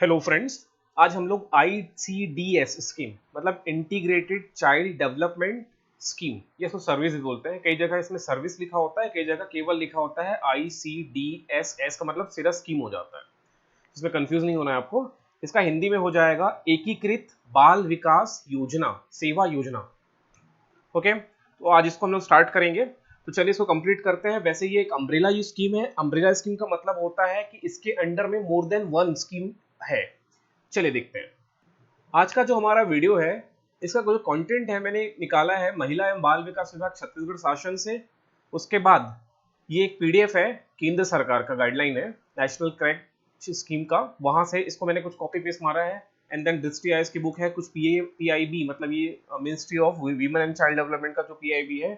Hello friends, आज हम लोग ICDS स्कीम मतलब इंटीग्रेटेड चाइल्ड डेवलपमेंट स्कीम, ये इसको सर्विस बोलते हैं। कई जगह इसमें सर्विस लिखा होता है, कई जगह केवल लिखा होता है ICDS। एस का मतलब सीधा स्कीम हो जाता है। इसमें कंफ्यूज नहीं होना है आपको। इसका हिंदी में हो जाएगा एकीकृत बाल विकास योजना, सेवा योजना। ओके, तो आज इसको हम लोग स्टार्ट करेंगे। तो चलिए इसको कंप्लीट करते हैं। वैसे ये एक अम्ब्रेला स्कीम है। अम्ब्रेला स्कीम का मतलब होता है कि इसके अंडर में मोर देन वन स्कीम है। चलिए देखते हैं। आज का जो हमारा वीडियो है, इसका जो कंटेंट है मैंने निकाला है महिला एवं बाल विकास विभाग छत्तीसगढ़ शासन से। उसके बाद ये एक पीडीएफ है, केंद्र सरकार का गाइडलाइन है नेशनल क्रैक स्कीम का, वहां से इसको मैंने कुछ कॉपी पेस्ट मारा है। एंड देन दृष्टि आयोग की बुक है, कुछ पीआईबी मतलब ये ministry of women and child development का जो पीआईबी है,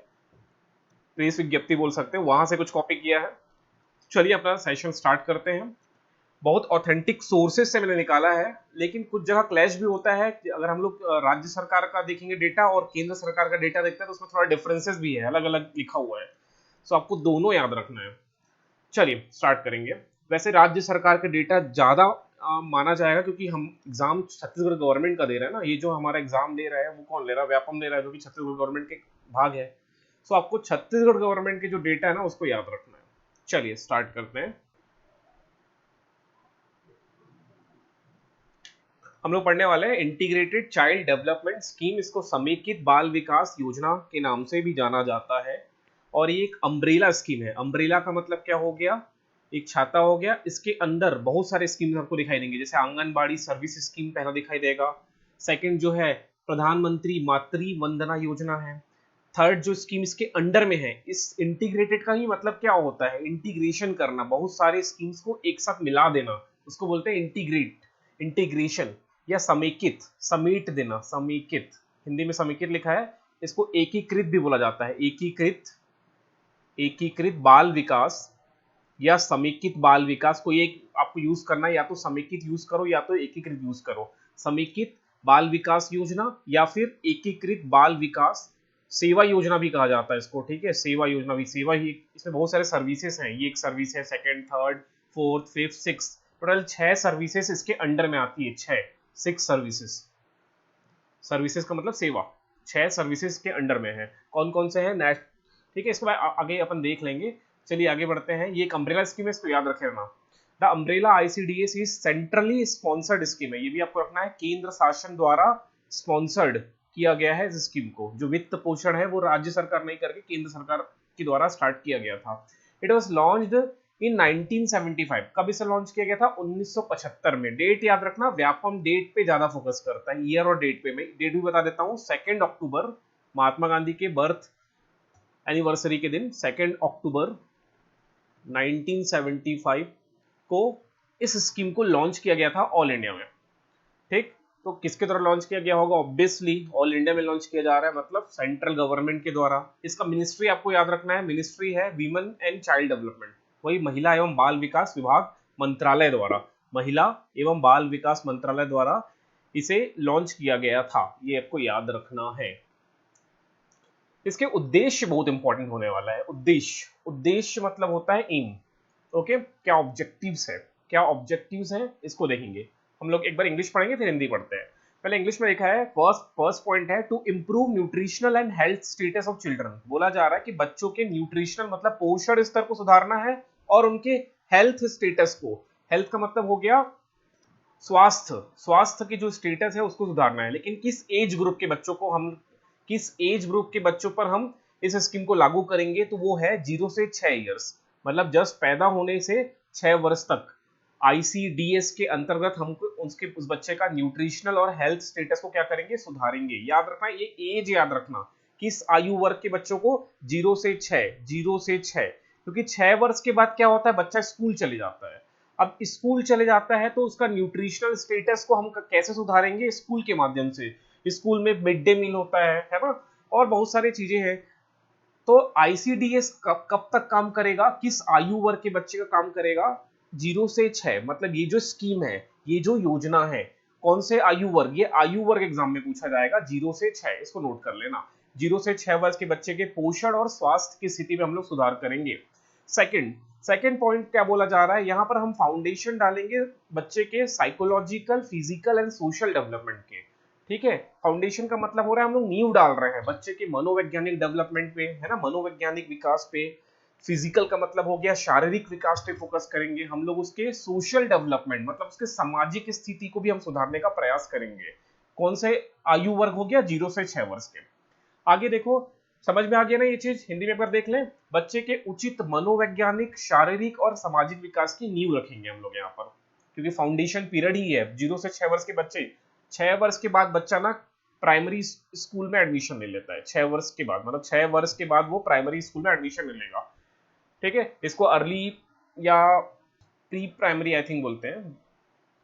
प्रेस विज्ञप्ति बोल सकते हैं, वहां से कुछ कॉपी किया है। चलिए अपना सेशन स्टार्ट करते हैं। बहुत ऑथेंटिक सोर्सेज से मैंने निकाला है, लेकिन कुछ जगह क्लैश भी होता है। अगर हम लोग राज्य सरकार का देखेंगे डेटा और केंद्र सरकार का डेटा देखते हैं तो उसमें थोड़ा डिफरेंसेस भी है, अलग अलग लिखा हुआ है। तो आपको दोनों याद रखना है। चलिए स्टार्ट करेंगे। वैसे राज्य सरकार का डेटा ज्यादा माना जाएगा, क्योंकि हम एग्जाम छत्तीसगढ़ गवर्नमेंट का दे रहे हैं ना। ये जो हमारा एग्जाम दे रहा है वो कौन ले रहा है? व्यापम ले रहा है, जो कि छत्तीसगढ़ गवर्नमेंट के भाग है। तो आपको छत्तीसगढ़ गवर्नमेंट के जो डेटा है ना उसको याद रखना है। चलिए स्टार्ट करते हैं। हम लोग पढ़ने वाले हैं इंटीग्रेटेड चाइल्ड डेवलपमेंट स्कीम। इसको समेकित बाल विकास योजना के नाम से भी जाना जाता है। और ये एक अम्ब्रेला स्कीम है। अम्ब्रेला का मतलब क्या हो गया? एक छाता हो गया। इसके अंदर बहुत सारे स्कीम आपको दिखाई देंगे, जैसे आंगनबाड़ी सर्विस स्कीम पहला दिखाई देगा। सेकंड जो है प्रधानमंत्री मातृ वंदना योजना है। थर्ड जो स्कीम इसके अंडर में है, इस इंटीग्रेटेड का ही मतलब क्या होता है? इंटीग्रेशन करना, बहुत सारे स्कीम्स को एक साथ मिला देना, उसको बोलते हैं इंटीग्रेट, इंटीग्रेशन या समेकित, समेट देना, समेकित। हिंदी में समेकित लिखा है, इसको एकीकृत भी बोला जाता है। एकीकृत, एकीकृत बाल विकास या समेकित बाल विकास को एक आपको यूज करना है, या तो समेकित यूज करो या तो एकीकृत यूज करो। समेकित बाल विकास योजना या फिर एकीकृत बाल विकास सेवा योजना भी कहा जाता है इसको। ठीक है, सेवा योजना भी, सेवा ही, इसमें बहुत सारे सर्विसेज हैं। ये एक सर्विस है, second, third, fourth, fifth, six, total 6 services इसके अंडर में आती है। 6 सर्विसेज, सर्विसेज का मतलब सेवा। 6 सर्विसेज के अंडर में है। कौन कौन से हैं? ठीक है, इसको आगे अपन देख लेंगे। चलिए आगे बढ़ते हैं। ये एक अम्ब्रेला स्कीम है, इसको याद रखे रहना। The umbrella ICDS is centrally sponsored scheme है। ये भी आपको रखना है, केंद्र शासन द्वारा स्पॉन्सर्ड किया गया है इस स्कीम को। जो वित्त पोषण है वो राज्य सरकार नहीं करके केंद्र सरकार के द्वारा स्टार्ट किया गया था। It was launched in 1975। कब इसे लॉन्च किया गया था? 1975 में। डेट याद रखना, व्यापम डेट पे ज्यादा फोकस करता है, ईयर और डेट पे। मैं डेट भी बता देता हूँ। 2 अक्टूबर, महात्मा गांधी के बर्थ एनिवर्सरी के दिन 2 अक्टूबर 1975 को इस स्कीम को लॉन्च किया गया था ऑल इंडिया में। ठीक, तो किसके द्वारा लॉन्च किया गया होगा? ऑब्वियसली ऑल इंडिया में लॉन्च किया जा रहा है, मतलब सेंट्रल गवर्नमेंट के द्वारा। इसका मिनिस्ट्री आपको याद रखना है, मिनिस्ट्री है वीमेन एंड चाइल्ड डेवलपमेंट, वही महिला एवं बाल विकास विभाग मंत्रालय द्वारा, महिला एवं बाल विकास मंत्रालय द्वारा इसे लॉन्च किया गया था। ये आपको याद रखना है। इसके उद्देश्य बहुत इंपॉर्टेंट होने वाला है। उद्देश्य, उद्देश्य मतलब होता है एम। ओके, क्या ऑब्जेक्टिव्स है, क्या ऑब्जेक्टिव्स हैं, इसको देखेंगे हम लोग। एक बार इंग्लिश पढ़ेंगे फिर हिंदी पढ़ते हैं। पहले इंग्लिश में लिखा है, फर्स्ट पॉइंट है to improve nutritional and health status of children. बोला जा रहा है कि बच्चों के न्यूट्रिशनल मतलब पोषण स्तर को सुधारना है, और उनके हेल्थ स्टेटस को, हेल्थ का मतलब हो गया स्वास्थ्य, स्वास्थ्य की जो स्टेटस है उसको सुधारना है। लेकिन किस एज ग्रुप के बच्चों को हम, किस एज ग्रुप के बच्चों पर हम इस स्कीम को लागू करेंगे? तो वो है 0 से 6 ईयर्स, मतलब जस्ट पैदा होने से 6 वर्ष तक। ICDS के अंतर्गत हम उसके उस बच्चे का न्यूट्रिशनल और हेल्थ स्टेटस को क्या करेंगे? सुधारेंगे। याद रखना, ये एज याद रखना, किस आयु वर्ग के बच्चों को? 0 से 6, 0 से 6, क्योंकि 6 वर्ष के बाद क्या होता है? बच्चा स्कूल चले जाता है। अब स्कूल चले जाता है तो उसका न्यूट्रिशनल स्टेटस को हम कैसे सुधारेंगे? स्कूल के माध्यम से। स्कूल में मिड डे मील होता है ना, और बहुत सारी चीजें हैं। तो ICDS कब तक काम करेगा? किस आयु वर्ग के बच्चे का काम करेगा? 0 से 6, मतलब ये जो स्कीम है, ये जो योजना है, कौन से आयु वर्ग? ये आयु वर्ग एग्जाम में पूछा जाएगा। 0 से 6, इसको नोट कर लेना। 0 से 6 वर्ष के बच्चे के पोषण और स्वास्थ्य की स्थिति में हम लोग सुधार करेंगे। सेकंड सेकंड पॉइंट क्या बोला जा रहा है, यहाँ पर हम फाउंडेशन डालेंगे बच्चे के psychological, physical and social development के। ठीक है, फाउंडेशन का मतलब हो रहा है हम लोग नींव डाल रहे हैं बच्चे के मनोवैज्ञानिक डेवलपमेंट पे, है ना, मनोवैज्ञानिक विकास पे। फिजिकल का मतलब हो गया शारीरिक विकास पे फोकस करेंगे हम लोग। उसके सोशल डेवलपमेंट मतलब उसके सामाजिक स्थिति को भी हम सुधारने का प्रयास करेंगे। कौन से आयु वर्ग हो गया, 0 से 6 वर्ष के। आगे देखो, समझ में आ गया ना ये चीज, हिंदी में एक बार देख लें। बच्चे के उचित मनोवैज्ञानिक, शारीरिक और सामाजिक विकास की नींव रखेंगे हम लोग यहाँ पर, क्योंकि फाउंडेशन पीरियड ही है 0 से 6 वर्ष के बच्चे। 6 वर्ष के बाद बच्चा ना प्राइमरी स्कूल में एडमिशन ले लेता है। 6 वर्ष के बाद मतलब 6 वर्ष के बाद वो प्राइमरी स्कूल में एडमिशन ले लेगा। ठीक है, इसको अर्ली या प्री प्राइमरी आई थिंक बोलते हैं।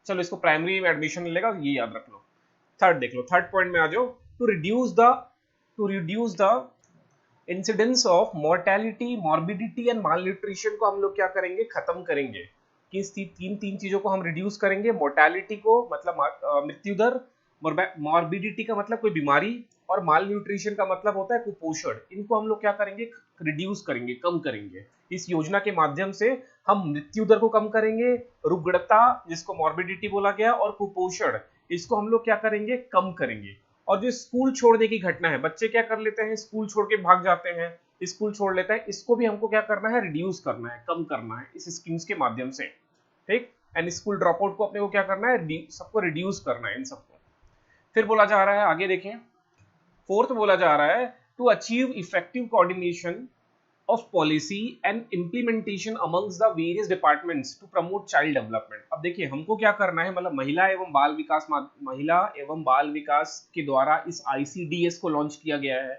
चलो इसको प्राइमरी में एडमिशन ले लेगा, ये याद रख लो। थर्ड देख लो, थर्ड पॉइंट में आ जाओ। To reduce the incidence of mortality, morbidity and malnutrition को हम लोग क्या करेंगे, खत्म करेंगे। किस तीन चीजों को हम रिड्यूस करेंगे, मोर्टेलिटी को मतलब मृत्यु दर, मॉर्बिडिटी का मतलब कोई बीमारी, और माल न्यूट्रिशन का मतलब होता है कुपोषण। इनको हम लोग क्या करेंगे, रिड्यूस करेंगे, कम करेंगे। इस योजना के माध्यम से हम मृत्यु दर को कम करेंगे, रुग्णता जिसको मॉर्बिडिटी बोला गया, और कुपोषण इसको हम लोग क्या करेंगे, कम करेंगे। और जो स्कूल छोड़ने की घटना है, बच्चे क्या कर लेते हैं, स्कूल छोड़ के भाग जाते हैं, स्कूल छोड़ लेते हैं, इसको भी हमको क्या करना है, रिड्यूस करना है, कम करना है इस स्कीम्स के माध्यम से। ठीक, एंड स्कूल ड्रॉप आउट को अपने को क्या करना है, सबको रिड्यूस करना है इन सबको। फिर बोला जा रहा है, आगे देखें, फोर्थ बोला जा रहा है, to achieve effective coordination of policy and implementation amongst the various departments to promote child development। अब देखिए हमको क्या करना है, मतलब महिला एवं बाल विकास के द्वारा इस ICDS को लॉन्च किया गया है।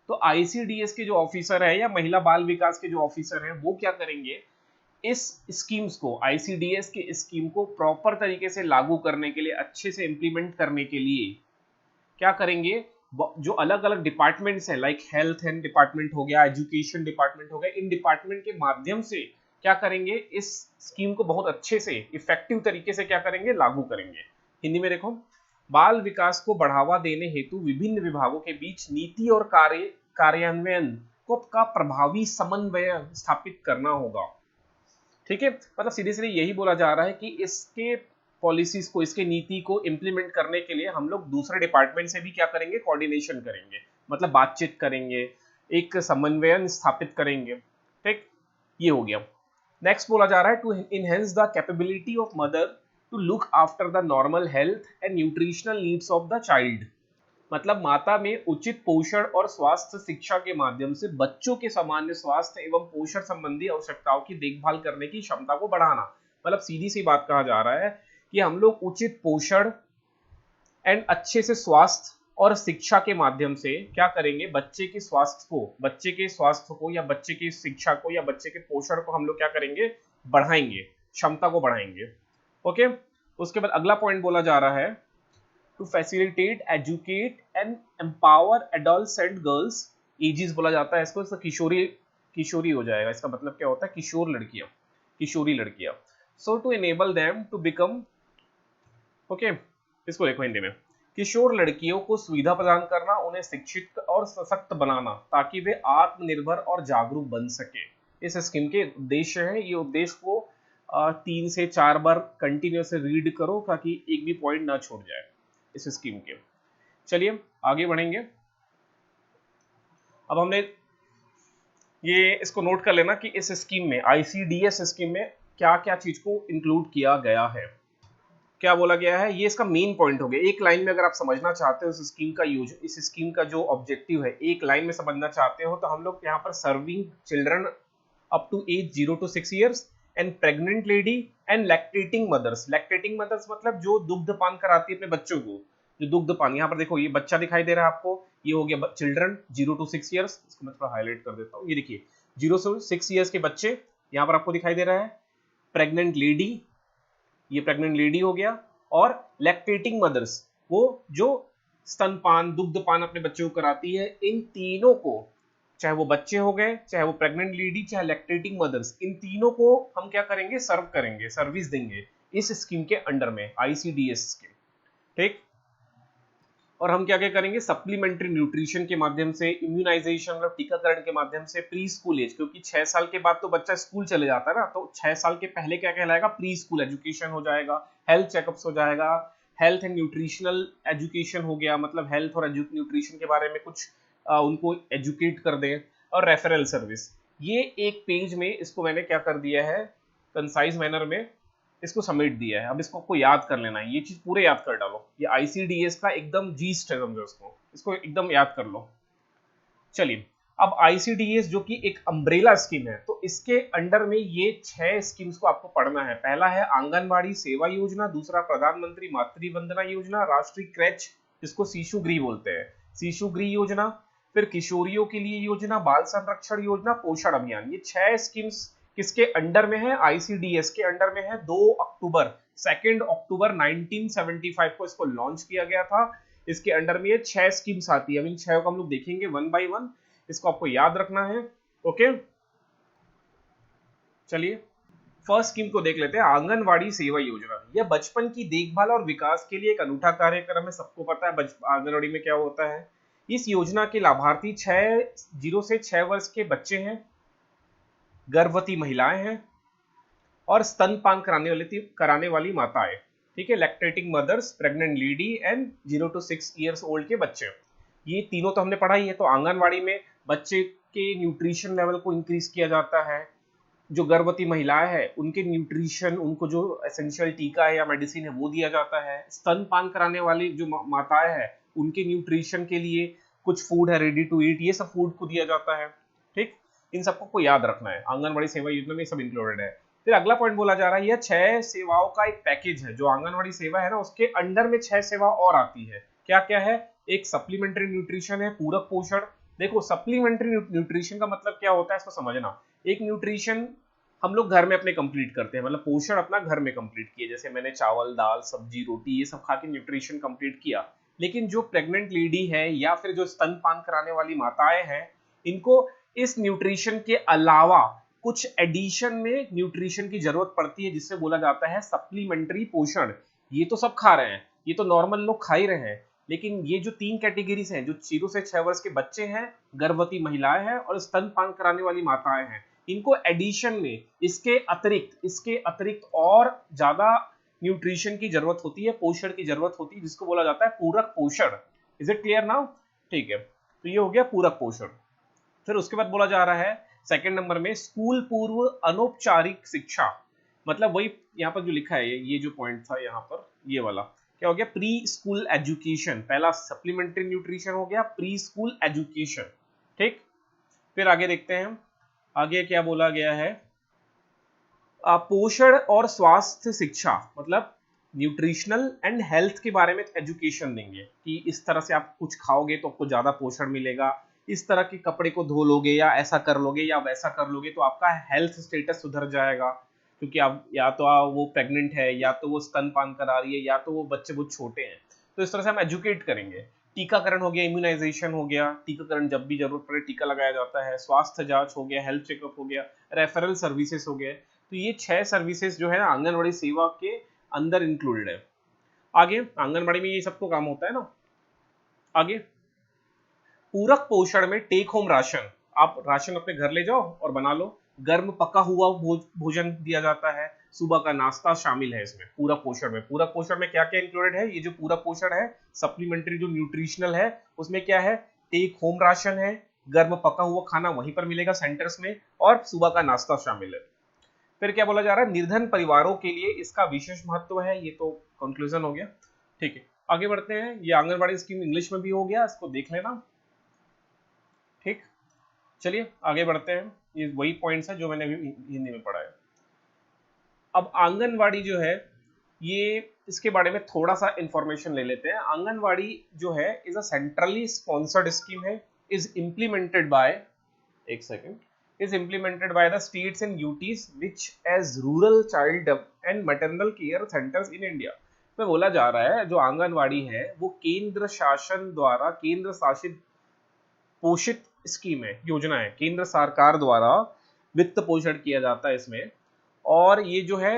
तो ICDS के जो ऑफिसर है या महिला बाल विकास के जो ऑफिसर हैं वो क्या करेंगे, इस स्कीम्स को, ICDS के स्कीम को प्रॉपर तरीके से लागू करने के लिए, अच्छे से इंप्लीमेंट करने के लिए क्या करेंगे, जो अलग अलग डिपार्टमेंट्स हैं, लाइक हेल्थ एंड डिपार्टमेंट हो गया, एजुकेशन डिपार्टमेंट हो गया, इन डिपार्टमेंट के माध्यम से क्या करेंगे, इस स्कीम को बहुत अच्छे से इफेक्टिव तरीके से क्या करेंगे, लागू करेंगे। हिंदी में देखो, बाल विकास को बढ़ावा देने हेतु विभिन्न विभागों के बीच नीति और कार्यान्वयन को का प्रभावी समन्वय स्थापित करना होगा। ठीक है, मतलब सीधे सीधे यही बोला जा रहा है कि इसके पॉलिसीज को, इसके नीति को इंप्लीमेंट करने के लिए हम लोग दूसरे डिपार्टमेंट से भी क्या करेंगे, कोऑर्डिनेशन करेंगे, मतलब बातचीत करेंगे, एक समन्वयन स्थापित करेंगे। ठीक, ये हो गया। नेक्स्ट बोला जा रहा है, to enhance the capability of mother to look after the normal health and nutritional needs of the child. मतलब माता में उचित पोषण और स्वास्थ्य शिक्षा के माध्यम से बच्चों के सामान्य स्वास्थ्य एवं पोषण संबंधी आवश्यकताओं की देखभाल करने की क्षमता को बढ़ाना। मतलब सीधी सी बात कहा जा रहा है कि हम लोग उचित पोषण एंड अच्छे से स्वास्थ्य और शिक्षा के माध्यम से क्या करेंगे, बच्चे के स्वास्थ्य को या बच्चे की शिक्षा को या बच्चे के पोषण को हम लोग क्या करेंगे, बढ़ाएंगे, क्षमता को बढ़ाएंगे। ओके, उसके बाद अगला पॉइंट बोला जा रहा है, to facilitate, educate and empower adults and girls, ages बोला जाता है इसको, किशोरी हो जाएगा, इसका मतलब क्या होता है, किशोरी लड़कियां। So to enable them to become, okay, इसको देखो हिंदी में, किशोर लड़कियों को सुविधा प्रदान करना, उन्हें शिक्षित और सशक्त बनाना ताकि वे आत्मनिर्भर और जागरूक बन सके। इस स्कीम के उद्देश्य है, ये उद्देश्य को 3 से 4 बार कंटिन्यूस रीड करो ताकि एक भी पॉइंट ना छोड़ जाए इस स्कीम के। चलिए आगे बढ़ेंगे। अब हमने ये इसको नोट कर लेना कि इस स्कीम में, ICDS स्कीम में क्या क्या चीज को इंक्लूड किया गया है, क्या बोला गया है, ये इसका मेन पॉइंट हो गया। एक लाइन में अगर आप समझना चाहते हो इस स्कीम का जो ऑब्जेक्टिव है, एक लाइन में समझना चाहते हो तो हम लोग यहाँ पर serving children up to age 0 to 6 years and pregnant lady and lactating mothers. Lactating mothers मतलब जो दुग्धपान कराती है अपने बच्चों को, जो दुग्धपान, यहाँ पर देखो ये बच्चा दिखाई दे रहा है आपको, ये हो गया चिल्ड्रन 0 to 6 years, इसको मैं थोड़ा हाईलाइट कर देता हूँ। ये देखिए 0 से 6 years के बच्चे यहाँ पर आपको दिखाई दे रहा है। प्रेग्नेंट लेडी, ये प्रेग्नेंट लेडी हो गया, और लैक्टेटिंग मदर्स, वो जो स्तनपान, दुग्धपान अपने बच्चों को कराती है। इन तीनों को, चाहे वो बच्चे हो गए, चाहे वो प्रेग्नेंट लेडी, चाहे लैक्टेटिंग मदर्स, इन तीनों को हम क्या करेंगे, सर्व करेंगे, सर्विस देंगे इस स्कीम के अंडर में, ICDS स्कीम। ठीक, और हम क्या क्या करेंगे, सप्लीमेंट्री न्यूट्रिशन के माध्यम से, इम्यूनाइजेशन मतलब टीकाकरण के माध्यम से, प्री स्कूल एज, क्योंकि 6 साल के बाद तो बच्चा स्कूल चले जाता है ना, तो 6 साल के पहले क्या कहलाएगा, प्री स्कूल एजुकेशन हो जाएगा, हेल्थ चेकअप्स हो जाएगा, हेल्थ एंड न्यूट्रिशनल एजुकेशन हो गया, मतलब हेल्थ और न्यूट्रिशन के बारे में कुछ उनको एजुकेट कर दें, और रेफरल सर्विस। ये एक पेज में इसको मैंने क्या कर दिया है, कंसाइज मैनर में इसको समेट दिया है। अब इसको आपको याद कर लेना है, ये चीज पूरे याद कर डालो, ये आईसीडीएस का एकदम जीस्ट है, समझो इसको एकदम याद कर लो। चलिए, अब आईसीडीएस जो कि एक अम्ब्रेला स्कीम है, तो इसके अंडर में ये 6 स्कीम्स को आपको पढ़ना है। पहला है आंगनबाड़ी सेवा योजना, दूसरा प्रधानमंत्री मातृ वंदना योजना, राष्ट्रीय क्रैच जिसको शिशु गृह बोलते हैं, शिशु गृह योजना, फिर किशोरियों के लिए योजना, बाल संरक्षण योजना, पोषण अभियान। ये 6 स्कीम्स किसके अंडर में है, आईसीडीएस के अंडर में है। 2 अक्टूबर 1975 को इसको लॉन्च किया गया था। इसके अंडर में ये 6 स्कीम्स आती है। अब इन 6 को हम लोग देखेंगे वन बाय वन, इसको आपको याद रखना है। ओके, चलिए फर्स्ट स्कीम को देख लेते हैं, आंगनवाड़ी सेवा योजना। यह बचपन की देखभाल और विकास के लिए एक अनूठा कार्यक्रम है। सबको पता है आंगनवाड़ी में क्या होता है। इस योजना के लाभार्थी 0 से 6 वर्ष के बच्चे हैं, गर्भवती महिलाएं हैं, और स्तनपान कराने वाली माताएं, ठीक है, lactating mothers, pregnant lady and 0 to 6 years old के बच्चे। ये तीनों तो हमने पढ़ाई है। तो आंगनवाड़ी में बच्चे के न्यूट्रिशन लेवल को इंक्रीज किया जाता है। जो गर्भवती महिलाएं हैं उनके न्यूट्रिशन, उनको जो एसेंशियल टीका है या मेडिसिन है वो दिया जाता है। स्तनपान कराने वाली जो माताएं हैं उनके न्यूट्रिशन के लिए कुछ फूड है, रेडी टू ईट, ये सब फूड को दिया जाता है। ठीक, इन सबको याद रखना है, आंगनवाड़ी सेवा योजना में सब इंक्लूडेड है। फिर अगला पॉइंट बोला जा रहा है, यह 6 सेवाओं का एक पैकेज है। जो आंगनवाड़ी सेवा है ना, उसके अंडर में 6 सेवा और आती है। क्या क्या है, एक सप्लीमेंट्री न्यूट्रिशन है, पूरक पोषण। देखो सप्लीमेंट्री न्यूट्रिशन का मतलब क्या होता है, इसको समझना। एक न्यूट्रिशन हम लोग घर में अपने कंप्लीट करते हैं, मतलब पोषण अपना घर में कंप्लीट किया, जैसे मैंने चावल दाल सब्जी रोटी ये सब खा के न्यूट्रिशन कंप्लीट किया। लेकिन जो प्रेग्नेंट लेडी है या फिर जो स्तनपान कराने वाली माताएं हैं, इनको इस न्यूट्रिशन के अलावा कुछ एडिशन में न्यूट्रिशन की जरूरत पड़ती है, जिससे बोला जाता है सप्लीमेंट्री पोषण। ये तो सब खा रहे हैं, ये तो नॉर्मल लोग खा ही रहे हैं, लेकिन ये जो 3 कैटेगरीज हैं, जो 0 से 6 वर्ष के बच्चे हैं, गर्भवती महिलाएं हैं और स्तनपान कराने वाली माताएं हैं, इनको एडिशन में इसके अतिरिक्त और ज्यादा न्यूट्रिशन की जरूरत होती है, पोषण की जरूरत होती है, जिसको बोला जाता है पूरक पोषण। Is it clear now? ठीक है, तो ये हो गया पूरक पोषण। फिर उसके बाद बोला जा रहा है सेकंड नंबर में स्कूल पूर्व अनौपचारिक शिक्षा, मतलब वही यहाँ पर जो लिखा है, ये जो पॉइंट था यहाँ पर, ये वाला क्या हो गया, प्री स्कूल एजुकेशन। पहला सप्लीमेंट्री न्यूट्रिशन हो गया, प्री स्कूल एजुकेशन। ठीक, फिर आगे देखते हैं, आगे क्या बोला गया है, पोषण और स्वास्थ्य शिक्षा, मतलब न्यूट्रिशनल एंड हेल्थ के बारे में एजुकेशन देंगे कि इस तरह से आप कुछ खाओगे तो आपको ज्यादा पोषण मिलेगा, इस तरह के कपड़े को धो लोगे या ऐसा कर लोगे या वैसा कर लोगे तो आपका हेल्थ स्टेटस सुधर जाएगा, क्योंकि आप या तो वो प्रेग्नेंट है या तो वो स्तनपान करा रही है या तो वो बच्चे बहुत छोटे हैं। तो इस तरह से हम एजुकेट करेंगे। टीकाकरण हो गया, इम्यूनाइजेशन हो गया, टीकाकरण जब भी जरूरत पड़े टीका लगाया जाता है, स्वास्थ्य जांच हो गया, हेल्थ चेकअप हो गया, रेफरल सर्विसेज हो गए। तो ये 6 सर्विसेज जो है आंगनवाड़ी सेवा के अंदर इंक्लूडेड है। आगे आंगनवाड़ी में ये सबको काम होता है ना। आगे पूरक पोषण में टेक होम राशन, आप राशन अपने घर ले जाओ और बना लो। गर्म पका हुआ भोजन दिया जाता है, सुबह का नाश्ता शामिल है इसमें पूरक पोषण में। पूरक पोषण में क्या क्या इंक्लूडेड है, ये जो पूरक पोषण है सप्लीमेंट्री जो न्यूट्रिशनल है उसमें क्या है, टेक होम राशन है, गर्म पका हुआ खाना वहीं पर मिलेगा सेंटर्स में, और सुबह का नाश्ता शामिल है। फिर क्या बोला जा रहा है, निर्धन परिवारों के लिए इसका विशेष महत्व है। ये तो कंक्लूजन हो गया। ठीक है, आगे बढ़ते हैं। ये आंगनबाड़ी स्कीम इंग्लिश में भी हो गया, इसको देख लेना। ठीक, चलिए आगे बढ़ते हैं। ये वही पॉइंट्स है जो मैंने अभी हिंदी में पढ़ा है। अब आंगनवाड़ी जो है, ये इसके बारे में थोड़ा सा इंफॉर्मेशन ले लेते हैं। आंगनवाड़ी जो है is a centrally sponsored scheme है, इज इम्प्लीमेंटेड बाय, एक second, is implemented by the states and UTs which as rural child and maternal care centers in India। में बोला जा रहा है जो आंगनवाड़ी है वो केंद्र शासन द्वारा, केंद्र शासित पोषित स्कीम है, योजना है, केंद्र सरकार द्वारा वित्त पोषण किया जाता है इसमें। और ये जो है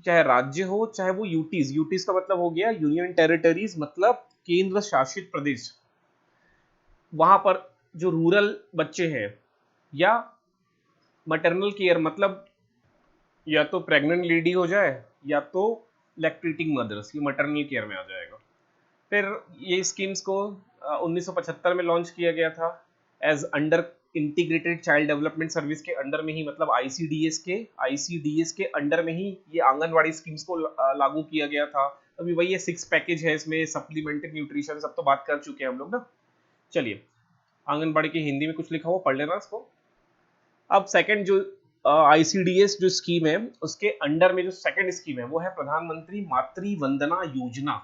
चाहे राज्य हो चाहे वो यूटीज का मतलब हो गया यूनियन टेरिटरीज, मतलब केंद्र शासित प्रदेश, वहां पर जो रूरल बच्चे हैं या मैटरनल केयर मतलब या तो प्रेग्नेंट लेडी हो जाए या तो लैक्टेटिंग मदर्स, ये मैटरनल केयर में आ जाएगा। फिर ये स्कीम्स को 1975 में लॉन्च किया गया था as under integrated child development service के अंडर में ही, मतलब आईसीडीएस के अंडर में ही ये आंगनवाड़ी स्कीम्स को लागू किया गया था। अभी वही ये 6 पैकेज है, इसमें सप्लीमेंट्री न्यूट्रिशन सब तो बात कर चुके हैं हम लोग ना। चलिए, आंगनबाड़ी की हिंदी में कुछ लिखा हुआ पढ़ लेना इसको। अब सेकंड जो आईसीडीएस जो स्कीम है उसके अंडर में जो सेकंड स्कीम है वो है प्रधानमंत्री मातृ वंदना योजना।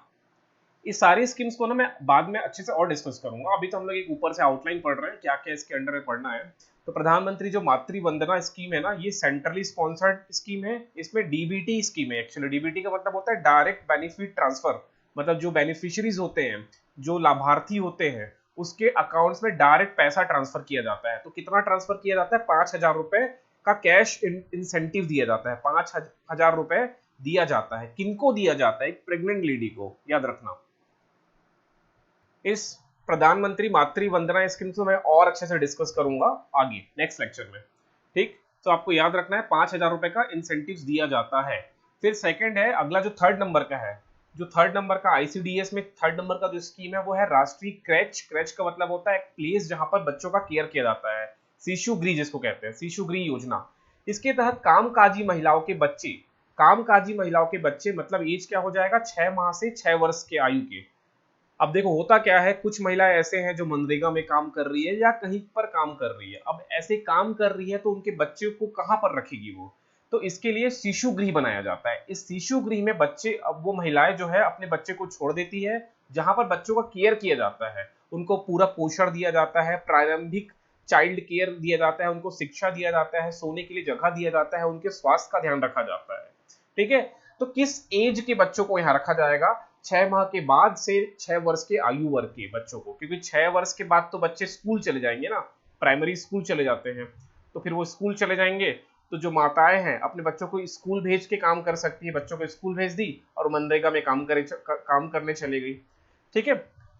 इस सारी स्कीम्स को ना मैं बाद में अच्छे से और डिस्कस करूंगा, अभी तो हम लोग एक ऊपर से आउटलाइन पढ़ रहे हैं क्या क्या इसके अंडर में पढ़ना है। तो प्रधानमंत्री जो मातृ वंदना स्कीम है ना, ये सेंट्रली स्पॉन्सर्ड स्कीम है। इसमें डीबीटी स्कीम है। एक्चुअली डीबीटी का मतलब होता है डायरेक्ट बेनिफिट ट्रांसफर, मतलब जो बेनिफिशियरीज होते हैं, जो लाभार्थी होते हैं, उसके अकाउंट्स में डायरेक्ट पैसा ट्रांसफर किया जाता है। तो कितना ट्रांसफर किया जाता है? 5,000 रुपए का कैश इंसेंटिव दिया जाता है। 5,000 रुपए दिया जाता है। किनको दिया जाता है? एक प्रेग्नेंट लेडी को, याद रखना। इस प्रधानमंत्री मातृ वंदना स्कीम को मैं और अच्छे से डिस्कस करूंगा आगे नेक्स्ट लेक्चर में, ठीक। तो आपको याद रखना है 5,000 रुपए का इंसेंटिव दिया जाता है। फिर सेकंड है, अगला जो थर्ड नंबर का है, जो थर्ड नंबर का आईसीडीएस में थर्ड नंबर का जो स्कीम है वो है राष्ट्रीय क्रेच। क्रेच का मतलब होता है एक प्लेस जहां पर बच्चों का केयर किया जाता है, शिशु गृह जिसको कहते हैं, शिशु गृह योजना। इसके तहत कामकाजी महिलाओं के बच्चे मतलब एज क्या हो जाएगा? 6 माह से 6 वर्ष के आयु के। अब देखो होता क्या है, कुछ महिलाएं ऐसे हैं जो मनरेगा में काम कर रही है या कहीं पर काम कर रही है। अब ऐसे काम कर रही है तो उनके बच्चे को कहां पर रखेगी वो? तो इसके लिए शिशु गृह बनाया जाता है। इस शिशु गृह में बच्चे, अब वो महिलाएं जो है अपने बच्चे को छोड़ देती है, जहां पर बच्चों का केयर किया जाता है, उनको पूरा पोषण दिया जाता है, प्रारंभिक चाइल्ड केयर दिया जाता है, उनको शिक्षा दिया जाता है, सोने के लिए जगह दिया जाता है, उनके स्वास्थ्य का ध्यान रखा जाता है, ठीक है। तो किस एज के बच्चों को यहाँ रखा जाएगा? 6 माह के बाद से 6 वर्ष के आयु वर्ग के बच्चों को, क्योंकि 6 वर्ष के बाद तो बच्चे स्कूल चले जाएंगे ना, प्राइमरी स्कूल चले जाते हैं, तो फिर वो स्कूल चले जाएंगे। तो जो माताएं हैं अपने बच्चों को स्कूल भेज के काम कर सकती है, बच्चों को स्कूल भेज दी और मनरेगा में काम करने चले गई, ठीक है।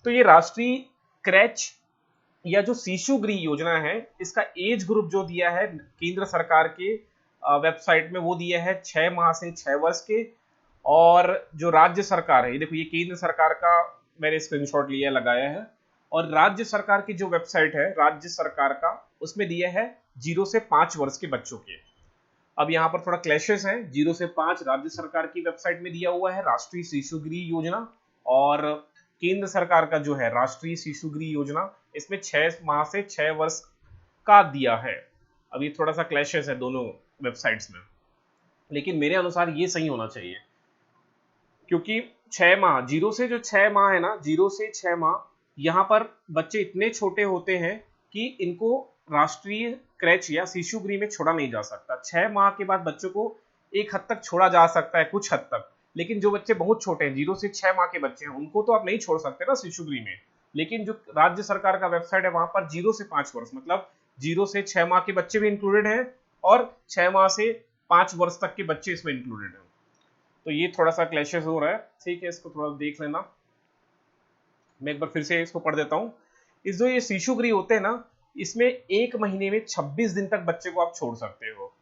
तो ये राष्ट्रीय क्रैच या जो शिशु गृह योजना है, इसका एज ग्रुप जो दिया है केंद्र सरकार के वेबसाइट में, वो दिया है 6 माह से 6 वर्ष के। और जो राज्य सरकार है, ये देखो ये केंद्र सरकार का मैंने स्क्रीनशॉट लिया लगाया है, और राज्य सरकार की जो वेबसाइट है राज्य सरकार का, उसमें दिया है 0 से 5 वर्ष के बच्चों के। अब यहाँ पर थोड़ा क्लैशेस है। 0 से 5 राज्य सरकार की वेबसाइट में दिया हुआ है राष्ट्रीय शिशु गृह योजना, और केंद्र सरकार का जो है राष्ट्रीय शिशु गृह योजना, इसमें 6 माह से 6 वर्ष का दिया है। अब ये थोड़ा सा क्लैशेस है दोनों वेबसाइट्स में, लेकिन मेरे अनुसार ये सही होना चाहिए, क्योंकि 6 माह, 0 से जो 6 माह है ना, 0 से 6 माह, यहाँ पर बच्चे इतने छोटे होते हैं कि इनको राष्ट्रीय क्रैच या शिशु गृह में छोड़ा नहीं जा सकता। 6 माह के बाद बच्चों को एक हद तक छोड़ा जा सकता है, कुछ हद तक, लेकिन जो बच्चे बहुत छोटे हैं, 0 से 6 माह के बच्चे हैं, उनको तो आप नहीं छोड़ सकते ना शिशु गृह में। लेकिन जो राज्य सरकार का वेबसाइट है वहां पर 0 से 5 वर्ष मतलब 0 से 6 माह के बच्चे भी इंक्लूडेड हैं, और 6 माह से 5 वर्ष तक के बच्चे इसमें इंक्लूडेड हैं। तो ये थोड़ा सा क्लैशेस हो रहा है, ठीक है, इसको थोड़ा देख लेना। मैं एक बार फिर से इसको पढ़ देता हूँ। इस जो ये शिशु गृह होते हैं ना, इसमें 1 महीने में 26 दिन तक बच्चे को आप छोड़ सकते हो,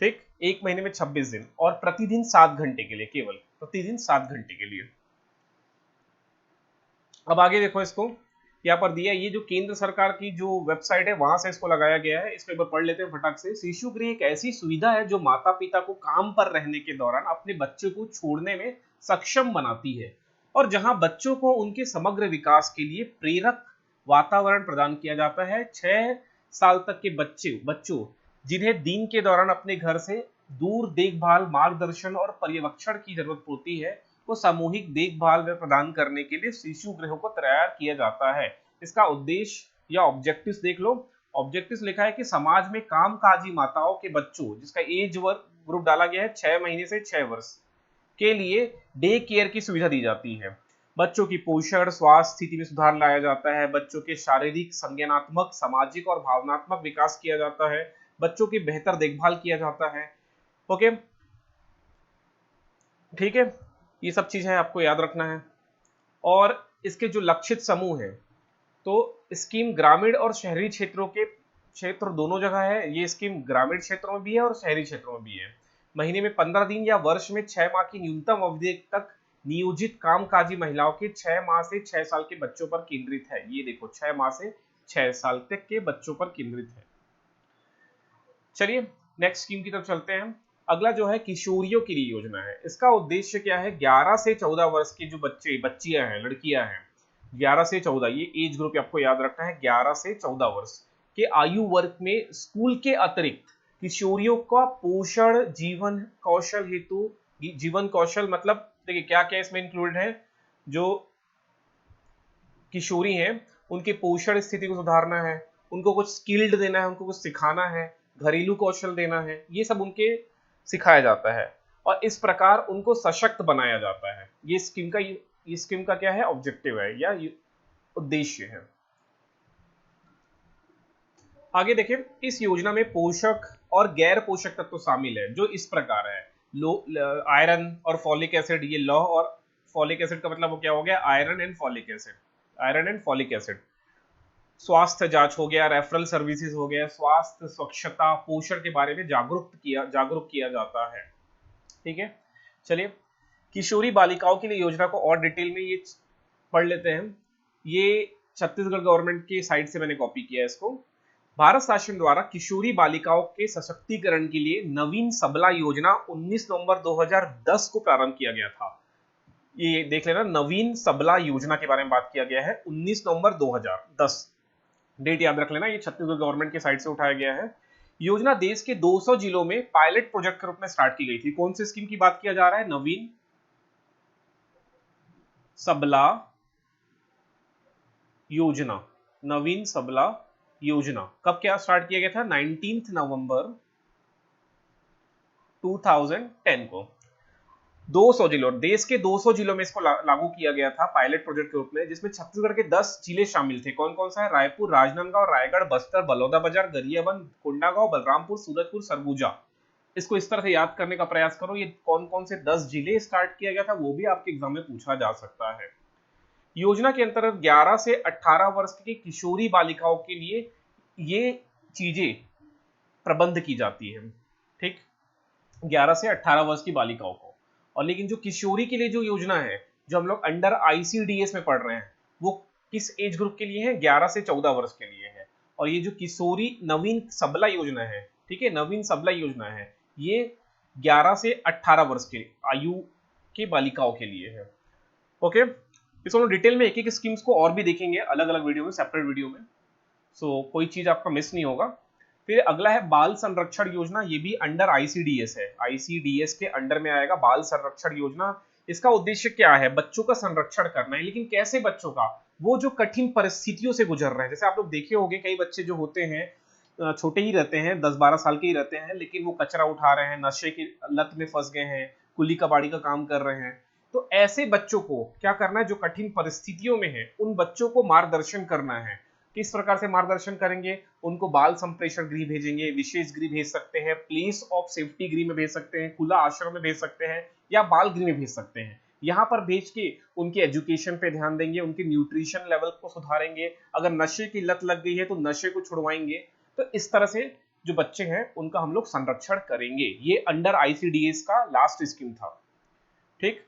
ठीक, 1 महीने में 26 दिन, और प्रतिदिन 7 घंटे के लिए, केवल प्रतिदिन 7 घंटे के लिए। अब आगे देखो, इसको यहाँ पर दिया, ये जो केंद्र सरकार की जो वेबसाइट है वहां से इसको लगाया गया है। इसको एक बार पढ़ लेते हैं फटाक से। शिशु गृह एक ऐसी सुविधा है जो माता पिता को काम पर रहने के दौरान अपने बच्चे को छोड़ने में सक्षम बनाती है, और जहां बच्चों को उनके समग्र विकास के लिए प्रेरक वातावरण प्रदान किया जाता है। 6 साल तक के बच्चों जिन्हें दिन के दौरान अपने घर से दूर देखभाल, मार्गदर्शन और पर्यवेक्षण की जरूरत होती है, को सामूहिक देखभाल में प्रदान करने के लिए शिशु गृहों को तैयार किया जाता है। इसका उद्देश्य या ऑब्जेक्टिव्स देख लो। ऑब्जेक्टिव्स लिखा है कि समाज में कामकाजी माताओं के बच्चों, जिसका एज ग्रुप डाला गया है 6 महीने से 6 वर्ष के लिए, डे केयर की सुविधा दी जाती है। बच्चों की पोषण, स्वास्थ्य स्थिति में सुधार लाया जाता है। बच्चों के शारीरिक, संज्ञानात्मक, सामाजिक और भावनात्मक विकास किया जाता है। बच्चों की बेहतर देखभाल किया जाता है। ओके, ठीक है, ये सब चीजें आपको याद रखना है। और इसके जो लक्षित समूह हैं, तो स्कीम ग्रामीण और शहरी क्षेत्र दोनों जगह है। ये स्कीम ग्रामीण क्षेत्रों में भी है और शहरी क्षेत्रों में भी है। महीने में 15 दिन या वर्ष में 6 माह की न्यूनतम अवधि तक नियोजित कामकाजी महिलाओं के 6 माह से 6 साल के बच्चों पर केंद्रित है। ये देखो, 6 माह से 6 साल तक के बच्चों पर केंद्रित है। चलिए नेक्स्ट स्कीम की तरफ चलते हैं। अगला जो है किशोरियों के लिए योजना है। इसका उद्देश्य क्या है? 11 से 14 वर्ष के जो बच्चियां हैं, लड़कियां हैं, 11 से 14, ये एज ग्रुप आपको याद रखना है। 11 से 14 वर्ष के आयु वर्ग में स्कूल के अतिरिक्त किशोरियों का पोषण जीवन कौशल हेतु, जीवन कौशल मतलब देखिए क्या क्या इसमें इंक्लूडेड है। जो किशोरी हैं उनके पोषण स्थिति को सुधारना है, उनको कुछ स्किल्ड देना है, उनको कुछ सिखाना है, घरेलू कौशल देना है, ये सब उनके सिखाया जाता है और इस प्रकार उनको सशक्त बनाया जाता है। ये स्कीम का क्या है? ऑब्जेक्टिव है या उद्देश्य है। आगे देखें, इस योजना में पोषक और गैर पोषक तत्व शामिल है जो इस प्रकार है। आयरन और फॉलिक एसिड, ये लौह और फॉलिक एसिड का मतलब वो क्या हो गया? Iron and folic acid, iron and folic acid. स्वास्थ्य जांच हो गया, रेफरल सर्विसेज हो गया, स्वास्थ्य स्वच्छता पोषण के बारे में जागरूक किया जाता है। ठीक है, चलिए किशोरी बालिकाओं के लिए योजना को और डिटेल में ये पढ़ लेते हैं। ये छत्तीसगढ़ गवर्नमेंट की साइट से मैंने कॉपी किया है इसको। भारत शासन द्वारा किशोरी बालिकाओं के सशक्तिकरण के लिए नवीन सबला योजना 19 नवंबर 2010 को प्रारंभ किया गया था। ये देख लेना, नवीन सबला योजना के बारे में बात किया गया है 19 नवंबर 2010, डेट याद रख लेना। ये छत्तीसगढ़ गवर्नमेंट की साइट से उठाया गया है। योजना देश के 200 जिलों में पायलट प्रोजेक्ट के रूप में स्टार्ट की गई थी। कौन सी स्कीम की बात किया जा रहा है? नवीन सबला योजना। नवीन सबला योजना कब क्या स्टार्ट किया गया था? 19 नवंबर 2010 को। 200 जिलों, देश के 200 जिलों में इसको लागू किया गया था पायलट प्रोजेक्ट के रूप में, जिसमें छत्तीसगढ़ के 10 जिले शामिल थे। कौन कौन सा है? रायपुर, राजनांदगांव, रायगढ़, बस्तर, बलौदाबाजार, गरियाबंद, कोंडागांव, बलरामपुर, सूरजपुर, सरगुजा। इसको इस तरह से याद करने का प्रयास करो, ये कौन कौन से 10 जिले स्टार्ट किया गया था वो भी आपके एग्जाम में पूछा जा सकता है। योजना के अंतर्गत 11 से 18 वर्ष की किशोरी बालिकाओं के लिए ये चीजें प्रबंध की जाती है। ठीक, 11 से 18 वर्ष की बालिकाओं को। और लेकिन जो किशोरी के लिए जो योजना है, जो हम लोग अंडर ICDS में पढ़ रहे हैं, वो किस एज ग्रुप के लिए है? 11 से 14 वर्ष के लिए है। और ये जो किशोरी नवीन सबला योजना है, ठीक है, नवीन सबला योजना है, ये 11 से 18 वर्ष के आयु के बालिकाओं के लिए है। ओके, इसको हम डिटेल में एक एक स्कीम्स को और भी देखेंगे अलग अलग वीडियो में, सेपरेट वीडियो में। सो कोई चीज आपका मिस नहीं होगा। फिर अगला है बाल संरक्षण योजना। ये भी अंडर ICDS है, ICDS के अंडर में आएगा बाल संरक्षण योजना। इसका उद्देश्य क्या है? बच्चों का संरक्षण करना है, लेकिन कैसे बच्चों का? वो जो कठिन परिस्थितियों से गुजर रहे हैं। जैसे आप लोग देखे होंगे कई बच्चे जो होते हैं छोटे ही रहते हैं, 10-12 साल के ही रहते हैं, लेकिन वो कचरा उठा रहे हैं, नशे की लत में फंस गए हैं, कुली कबाड़ी का काम कर रहे हैं। तो ऐसे बच्चों को क्या करना है? जो कठिन परिस्थितियों में है, उन बच्चों को मार्गदर्शन करना है। किस प्रकार से मार्गदर्शन करेंगे? उनको बाल संप्रेषण गृह भेजेंगे, विशेष गृह भेज सकते हैं, प्लेस ऑफ सेफ्टी गृह में भेज सकते हैं, खुला आश्रम में भेज सकते हैं, या बाल गृह में भेज सकते हैं। यहाँ पर भेज के उनके एजुकेशन पे ध्यान देंगे, उनके न्यूट्रिशन लेवल को सुधारेंगे, अगर नशे की लत लग गई है तो नशे को छुड़वाएंगे। तो इस तरह से जो बच्चे हैं उनका हम लोग संरक्षण करेंगे। ये अंडर ICDS का लास्ट स्कीम था। ठीक,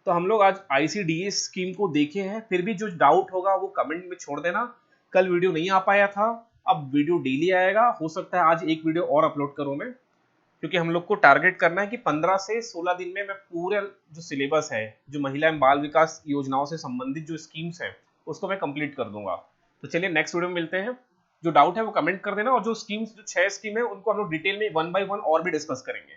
तो हम लोग आज ICDS स्कीम को देखे हैं। फिर भी जो डाउट होगा वो कमेंट में छोड़ देना। कल वीडियो नहीं आ पाया था, अब वीडियो डेली आएगा। हो सकता है आज एक वीडियो और अपलोड करूं मैं, क्योंकि हम लोग को टारगेट करना है कि 15 से 16 दिन में मैं पूरे जो सिलेबस है, जो महिला एवं बाल विकास योजनाओं से संबंधित जो स्कीम्स हैं, उसको मैं कंप्लीट कर दूंगा। तो चलिए नेक्स्ट वीडियो में मिलते हैं। जो डाउट है वो कमेंट कर देना, और जो स्कीम्स, जो 6 स्कीम है, उनको हम लोग डिटेल में 1 by 1 और भी डिस्कस करेंगे।